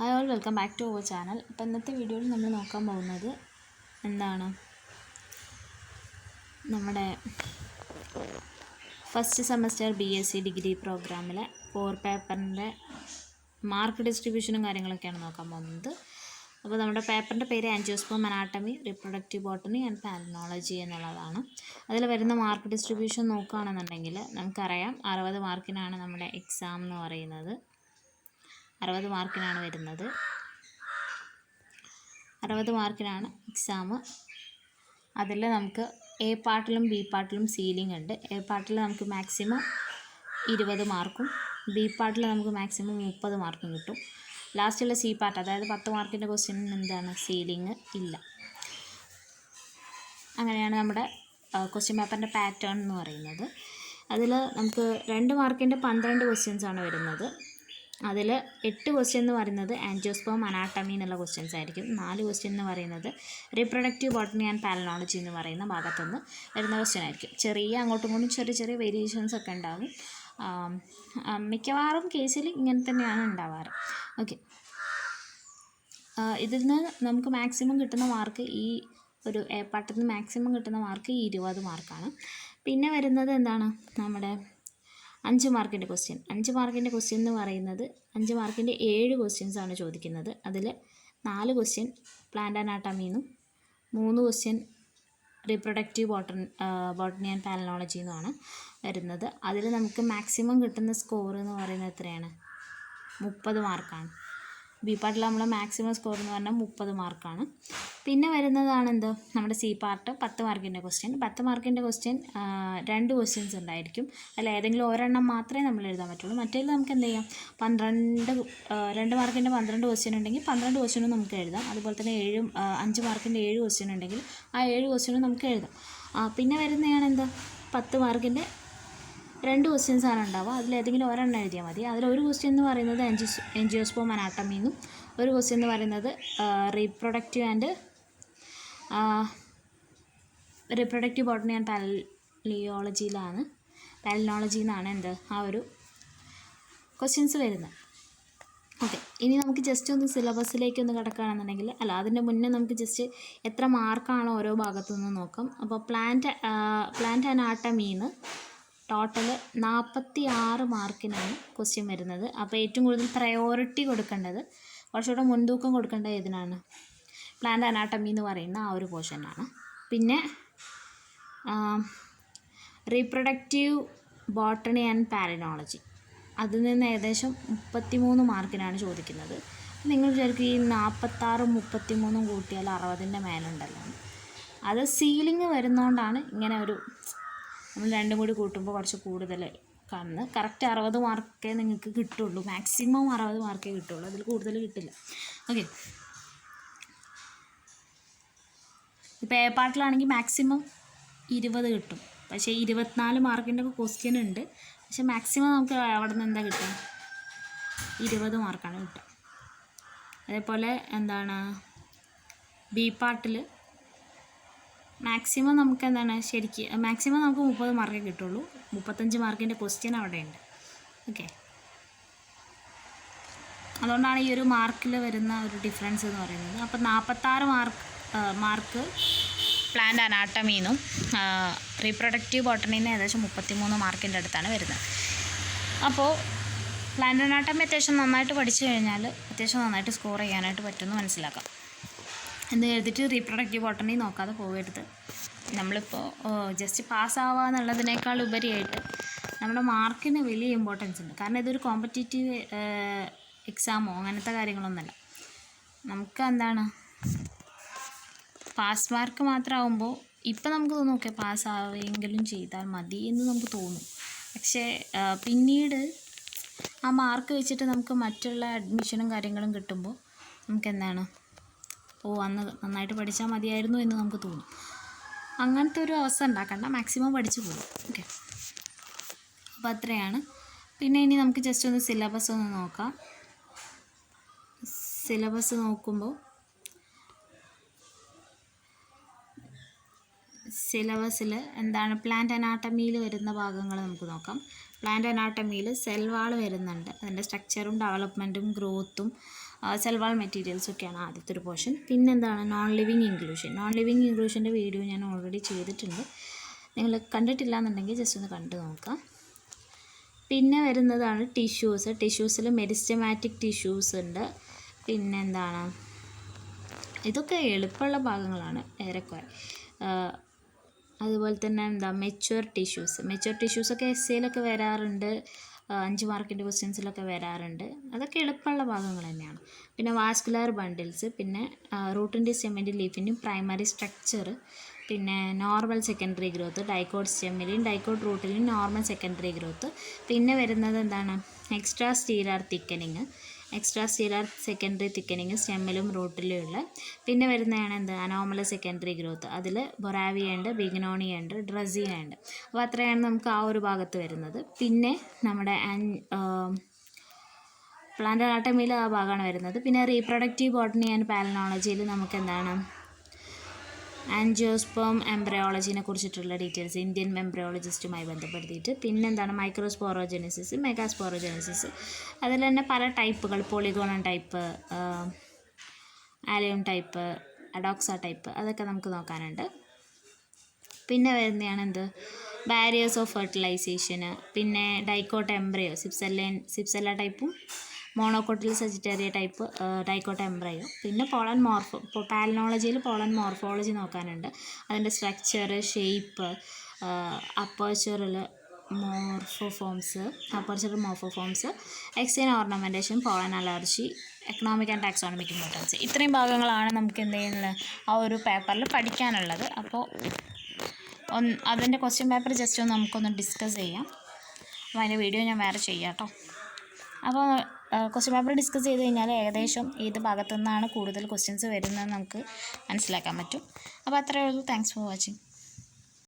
Hi all, welcome back to our channel. അപ്പോൾ ഇന്നത്തെ വീഡിയോയിൽ നമ്മൾ നോക്കാൻ പോകുന്നത് എന്താണ്, നമ്മുടെ ഫസ്റ്റ് സെമസ്റ്റർ BSc ഡിഗ്രി പ്രോഗ്രാമിലെ കോർ പേപ്പറിൻ്റെ മാർക്ക് ഡിസ്ട്രിബ്യൂഷനും കാര്യങ്ങളൊക്കെയാണ് നോക്കാൻ പോകുന്നത്. അപ്പോൾ നമ്മുടെ പേപ്പറിൻ്റെ പേര് angiosperm anatomy, reproductive botany and palynology എന്നുള്ളതാണ്. അതിൽ വരുന്ന മാർക്ക് ഡിസ്ട്രിബ്യൂഷൻ നോക്കുകയാണെന്നുണ്ടെങ്കിൽ നമുക്കറിയാം 60 മാർക്കിനാണ് നമ്മുടെ എക്സാം എന്ന് പറയുന്നത്. 60 മാർക്കിനാണ് വരുന്നത്. 60 മാർക്കിനാണ് എക്സാം. അതിൽ നമുക്ക് എ പാർട്ടിലും ബി പാർട്ടിലും സീലിംഗ് ഉണ്ട്. എ പാർട്ടിൽ നമുക്ക് മാക്സിമം 20 മാർക്കും ബി പാർട്ടിൽ നമുക്ക് മാക്സിമം 30 മാർക്കും കിട്ടും. ലാസ്റ്റുള്ള സി പാർട്ട്, അതായത് 10 മാർക്കിൻ്റെ ക്വസ്റ്റ്യൻ എന്താണ്, സീലിംഗ് ഇല്ല. അങ്ങനെയാണ് നമ്മുടെ ക്വസ്റ്റ്യൻ പേപ്പറിൻ്റെ പാറ്റേൺ എന്ന് പറയുന്നത്. അതിൽ നമുക്ക് 2 മാർക്കിൻ്റെ 12 ക്വസ്റ്റ്യൻസ് ആണ് വരുന്നത്. അതിൽ 8 ക്വസ്റ്റ്യൻ എന്ന് പറയുന്നത് ആൻജിയോസ്പേം അനാട്ടമി എന്നുള്ള ക്വസ്റ്റ്യൻസ് ആയിരിക്കും. 4 ക്വസ്റ്റ്യൻ എന്ന് പറയുന്നത് റിപ്രൊഡക്റ്റീവ് ബോട്ടണി ആൻഡ് പാലിനോളജി എന്ന് പറയുന്ന ഭാഗത്തുനിന്ന് വരുന്ന ക്വസ്റ്റ്യൻ ആയിരിക്കും. അങ്ങോട്ടും ഇങ്ങോട്ടും ചെറിയ വേരിയേഷൻസ് ഒക്കെ ഉണ്ടാകും. മിക്കവാറും കേസിൽ ഇങ്ങനെ തന്നെയാണ് ഉണ്ടാവാറ്. ഓക്കെ, ഇതിൽ നിന്ന് നമുക്ക് മാക്സിമം കിട്ടുന്ന മാർക്ക്, ഈ ഒരു എ പാർട്ടിൽ നിന്ന് മാക്സിമം കിട്ടുന്ന മാർക്ക് 20 മാർക്കാണ്. പിന്നെ വരുന്നത് എന്താണ്, നമ്മുടെ 5 മാർക്കിൻ്റെ ക്വസ്റ്റ്യൻ. 5 മാർക്കിൻ്റെ ക്വസ്റ്റ്യൻ എന്ന് പറയുന്നത് 5 മാർക്കിൻ്റെ 7 ക്വസ്റ്റ്യൻസ് ആണ് ചോദിക്കുന്നത്. അതിൽ 4 ക്വസ്റ്റ്യൻ പ്ലാന്റ് അനാട്ടമിന്നും 3 question reproductive botany and palynology എന്നുമാണ് വരുന്നത്. അതിൽ നമുക്ക് മാക്സിമം കിട്ടുന്ന സ്കോർ എന്ന് പറയുന്നത് എത്രയാണ്, 30 മാർക്കാണ്. ബി പാർട്ടിൽ നമ്മളെ മാക്സിമം സ്കോർ എന്ന് പറഞ്ഞാൽ 30 മാർക്കാണ്. പിന്നെ വരുന്നതാണ് എന്ത്, നമ്മുടെ സി പാർട്ട് 10 മാർക്കിൻ്റെ ക്വസ്റ്റ്യൻ. 10 മാർക്കിൻ്റെ ക്വസ്റ്റ്യൻ 2 ക്വസ്റ്റ്യൻസ് ഉണ്ടായിരിക്കും. അല്ല, ഏതെങ്കിലും ഒരെണ്ണം മാത്രമേ നമ്മൾ എഴുതാൻ പറ്റുള്ളൂ. മറ്റേതിൽ നമുക്ക് എന്ത് ചെയ്യാം, 2 മാർക്കിൻ്റെ 12 ക്വസ്റ്റ്യൻ ഉണ്ടെങ്കിൽ 12 ക്വസ്റ്റ്യനും നമുക്ക് എഴുതാം. അതുപോലെ തന്നെ 5 മാർക്കിൻ്റെ 7 ക്വസ്റ്റ്യൻ ഉണ്ടെങ്കിൽ ആ 7 ക്വസ്റ്റ്യനും നമുക്ക് എഴുതാം. പിന്നെ വരുന്നതാണ് എന്താ, 10 മാർക്കിൻ്റെ 2 ക്വസ്റ്റ്യൻസ് ആണ് ഉണ്ടാവുക. അതിലേതെങ്കിലും ഒരെണ്ണം എഴുതിയാൽ മതി. അതിലൊരു ക്വസ്റ്റ്യൻ എന്ന് പറയുന്നത് ആൻജിയോസ്പേം അനാട്ടമി എന്നും ഒരു ക്വസ്റ്റ്യൻ എന്ന് പറയുന്നത് റിപ്രൊഡക്റ്റീവ് ബോട്ടണി ആൻഡ് പാലിനോളജി എന്നാണ് എന്ത്, ആ ഒരു ക്വസ്റ്റ്യൻസ് വരുന്നത്. ഓക്കെ, ഇനി നമുക്ക് ജസ്റ്റ് ഒന്ന് സിലബസിലേക്ക് ഒന്ന് കിടക്കുകയാണെന്നുണ്ടെങ്കിൽ, അല്ല അതിൻ്റെ മുന്നേ നമുക്ക് ജസ്റ്റ് എത്ര മാർക്കാണോ ഓരോ ഭാഗത്തു നിന്ന് നോക്കാം. അപ്പോൾ പ്ലാന്റ് അനാട്ടമിന്ന് ടോട്ടൽ 46 മാർക്കിനാണ് ക്വസ്റ്റ്യൻ വരുന്നത്. അപ്പോൾ ഏറ്റവും കൂടുതൽ പ്രയോറിറ്റി കൊടുക്കേണ്ടത്, കുറച്ചുകൂടെ മുൻതൂക്കം കൊടുക്കേണ്ടത് ഏതിനാണ്, പ്ലാന്റ് അനാട്ടമി എന്ന് പറയുന്ന ആ ഒരു പോർഷനാണ്. പിന്നെ റീപ്രൊഡക്റ്റീവ് ബോട്ടണി ആൻഡ് പാലിനോളജി, അതിൽ നിന്ന് ഏകദേശം 33 മാർക്കിനാണ് ചോദിക്കുന്നത്. നിങ്ങൾ വിചാരിക്കും ഈ 46ഉം 33ഉം കൂട്ടിയാൽ 60ൻ്റെ മേലുണ്ടല്ലോ. അത് സീലിംഗ് വരുന്നതുകൊണ്ടാണ് ഇങ്ങനെ ഒരു, നമ്മൾ രണ്ടും കൂടി കൂട്ടുമ്പോൾ കുറച്ച് കൂടുതൽ കാണുന്നത്. കറക്റ്റ് 60 മാർക്കേ നിങ്ങൾക്ക് കിട്ടുള്ളൂ. മാക്സിമം 60 മാർക്കേ കിട്ടുള്ളൂ, അതിൽ കൂടുതൽ കിട്ടില്ല. ഓക്കെ, ഇപ്പോൾ എ പാർട്ടിലാണെങ്കിൽ മാക്സിമം 20 കിട്ടും. പക്ഷേ 24 മാർക്കിൻ്റെ ഒക്കെ ക്വസ്റ്റ്യൻ ഉണ്ട്. പക്ഷേ മാക്സിമം നമുക്ക് അവിടെ നിന്ന് എന്താ കിട്ടുക, 20 മാർക്കാണ് കിട്ടുക. അതേപോലെ എന്താണ്, ബി പാർട്ടിൽ മാക്സിമം നമുക്ക് എന്താണ്, മാക്സിമം നമുക്ക് 30 മാർക്കേ കിട്ടുള്ളൂ. 35 മാർക്കിൻ്റെ ക്വസ്റ്റ്യൻ അവിടെ ഉണ്ട്. ഓക്കെ, അതുകൊണ്ടാണ് ഈ ഒരു മാർക്കിൽ വരുന്ന ഒരു ഡിഫറൻസ് എന്ന് പറയുന്നത്. അപ്പോൾ 46 മാർക്ക് പ്ലാന്റ് അനാട്ടമിന്നും റീപ്രൊഡക്റ്റീവ് ബോട്ടണിന്ന് ഏകദേശം 33 മാർക്കിൻ്റെ അടുത്താണ് വരുന്നത്. അപ്പോൾ പ്ലാന്റ് അനാട്ടമി അത്യാവശ്യം നന്നായിട്ട് പഠിച്ചു കഴിഞ്ഞാൽ അത്യാവശ്യം നന്നായിട്ട് സ്കോർ ചെയ്യാനായിട്ട് പറ്റുമെന്ന് മനസ്സിലാക്കാം. എന്ന് കരുതിയിട്ട് റീപ്രൊഡക്റ്റീവ് ബോട്ടണി നോക്കാതെ പോകരുത്. നമ്മളിപ്പോൾ ജസ്റ്റ് പാസ്സാവുക എന്നുള്ളതിനേക്കാൾ ഉപരിയായിട്ട് നമ്മുടെ മാർക്കിന് വലിയ ഇമ്പോർട്ടൻസ് ഉണ്ട്. കാരണം ഇതൊരു കോമ്പറ്റീറ്റീവ് എക്സാമോ അങ്ങനത്തെ കാര്യങ്ങളൊന്നുമല്ല. നമുക്ക് എന്താണ്, പാസ് മാർക്ക് മാത്രമാകുമ്പോൾ ഇപ്പം നമുക്ക് തോന്നും ഓക്കെ പാസ്സാവുമെങ്കിലും ചെയ്താൽ മതി എന്ന് നമുക്ക് തോന്നും. പക്ഷേ പിന്നീട് ആ മാർക്ക് വെച്ചിട്ട് നമുക്ക് മറ്റുള്ള അഡ്മിഷനും കാര്യങ്ങളും കിട്ടുമ്പോൾ നമുക്ക് എന്താണ്, അന്ന് നന്നായിട്ട് പഠിച്ചാൽ മതിയായിരുന്നു എന്ന് നമുക്ക് തോന്നും. അങ്ങനത്തെ ഒരു അവസ്ഥ ഉണ്ടാക്കണ്ട, മാക്സിമം പഠിച്ചു പോകും. ഓക്കെ, അപ്പോൾ അത്രയാണ്. പിന്നെ ഇനി നമുക്ക് ജസ്റ്റ് ഒന്ന് സിലബസ് ഒന്ന് നോക്കാം. സിലബസ് നോക്കുമ്പോൾ സിലബസിൽ എന്താണ്, പ്ലാന്റ് അനാട്ടമിയിൽ വരുന്ന ഭാഗങ്ങൾ നമുക്ക് നോക്കാം. പ്ലാന്റ് അനാട്ടമിയിൽ സെൽ വാൾ വരുന്നുണ്ട്. അതിൻ്റെ സ്ട്രക്ചറും ഡെവലപ്മെൻറ്റും ഗ്രോത്തും സെൽ വാൾ മെറ്റീരിയൽസൊക്കെയാണ് ആദ്യത്തെ ഒരു പോർഷൻ. പിന്നെന്താണ് non living inclusion. Non living ഇൻക്ലൂഷൻ്റെ വീഡിയോ ഞാൻ ഓൾറെഡി ചെയ്തിട്ടുണ്ട്. നിങ്ങൾ കണ്ടിട്ടില്ല എന്നുണ്ടെങ്കിൽ ജസ്റ്റ് ഒന്ന് കണ്ടു നോക്കാം. പിന്നെ വരുന്നതാണ് ടിഷ്യൂസ്. ടിഷ്യൂസിൽ മെരിസ്റ്റമാറ്റിക് ടിഷ്യൂസ് ഉണ്ട്. പിന്നെന്താണ്, ഇതൊക്കെ എളുപ്പമുള്ള ഭാഗങ്ങളാണ് ഏറെക്കുറെ. അതുപോലെ തന്നെ മെച്യൂർ ടിഷ്യൂസ്. മെച്യൂർ ടിഷ്യൂസൊക്കെ എസ്സേയിലൊക്കെ വരാറുണ്ട്, 5 മാർക്കിൻ്റെ ക്വസ്റ്റ്യൻസിലൊക്കെ വരാറുണ്ട്. അതൊക്കെ എളുപ്പമുള്ള ഭാഗങ്ങൾ തന്നെയാണ്. പിന്നെ വാസ്കുലാർ ബണ്ടിൽസ്, പിന്നെ റൂട്ടിൻ്റെ സ്റ്റെമ്മിൻ്റെ ലീഫിൻ്റെയും പ്രൈമറി സ്ട്രക്ചർ, പിന്നെ നോർമൽ സെക്കൻഡറി ഗ്രോത്ത്, ഡൈക്കോട്ട് സ്റ്റെമ്മിലെയും ഡൈക്കോട്ട് റൂട്ടിലെയും നോർമൽ സെക്കൻഡറി ഗ്രോത്ത്. പിന്നെ വരുന്നത് എന്താണ്, extra stelar thickening. Extra stelar secondary thickening സ്റ്റെമ്മിലും റൂട്ടിലും ഉള്ള. പിന്നെ വരുന്നതാണ് അനോമല സെക്കൻഡറി ഗ്രോത്ത്. അതിൽ ബൊറാവിയ ഉണ്ട്, ബിഗ്നോണിയ ഉണ്ട്, ഡ്രസിയ ഉണ്ട്. അപ്പോൾ അത്രയാണ് നമുക്ക് ആ ഒരു ഭാഗത്ത് വരുന്നത്. പിന്നെ നമ്മുടെ പ്ലാന്റ് അനാട്ടമിയിൽ ആ ഭാഗമാണ് വരുന്നത്. പിന്നെ റീപ്രൊഡക്റ്റീവ് ബോട്ടണി ആൻഡ് പാലനോളജിയിൽ നമുക്ക് എന്താണ്, ആൻജിയോസ്പേം എംബ്രയോളജിനെ കുറിച്ചിട്ടുള്ള ഡീറ്റെയിൽസ് ഇന്ത്യൻ എംബ്രയോളജിസ്റ്റുമായി ബന്ധപ്പെടുത്തിയിട്ട്. പിന്നെന്താണ് മൈക്രോസ്പോറോജെനസിസ്, മെഗാസ്പോറോജെനസിസ്. അതിൽ തന്നെ പല ടൈപ്പുകൾ, പോളിഗോണൺ ടൈപ്പ്, ആലിയം ടൈപ്പ്, അഡോക്സ ടൈപ്പ്, അതൊക്കെ നമുക്ക് നോക്കാനുണ്ട്. പിന്നെ വരുന്നതാണ് ബാരിയേഴ്സ് ഓഫ് ഫെർട്ടിലൈസേഷന്. പിന്നെ ഡൈക്കോട്ട് എംബ്രയോ, സിപ്സെല്ല ടൈപ്പും മോണോക്കോട്ടിൽ സജിറ്റേറിയ ടൈപ്പ് ഡൈക്കോട്ട് എംബ്രയോ. പിന്നെ പാലനോളജിയിൽ പോളൻ മോർഫോളജി നോക്കാനുണ്ട്. അതിൻ്റെ structure, shape, apertural morphoforms, extern ornamentation, pollen allergy, economic and taxonomic importance. ഇത്രയും ഭാഗങ്ങളാണ് നമുക്ക് എന്ത് ചെയ്യുന്നത് ആ ഒരു പേപ്പറിൽ പഠിക്കാനുള്ളത്. അപ്പോൾ അതിൻ്റെ ക്വസ്റ്റ്യൻ പേപ്പർ ജസ്റ്റ് ഒന്ന് നമുക്കൊന്ന് ഡിസ്കസ് ചെയ്യാം. അപ്പോൾ അതിൻ്റെ വീഡിയോ ഞാൻ വേറെ ചെയ്യാം കേട്ടോ. അപ്പോൾ ക്വസ്റ്റ്യൻ പേപ്പർ ഡിസ്കസ് ചെയ്ത് കഴിഞ്ഞാൽ ഏകദേശം ഏത് ഭാഗത്തു നിന്നാണ് കൂടുതൽ ക്വസ്റ്റ്യൻസ് വരുന്നതെന്ന് നമുക്ക് മനസ്സിലാക്കാൻ പറ്റും. അപ്പോൾ അത്രയേ ഉള്ളൂ. Thanks for watching.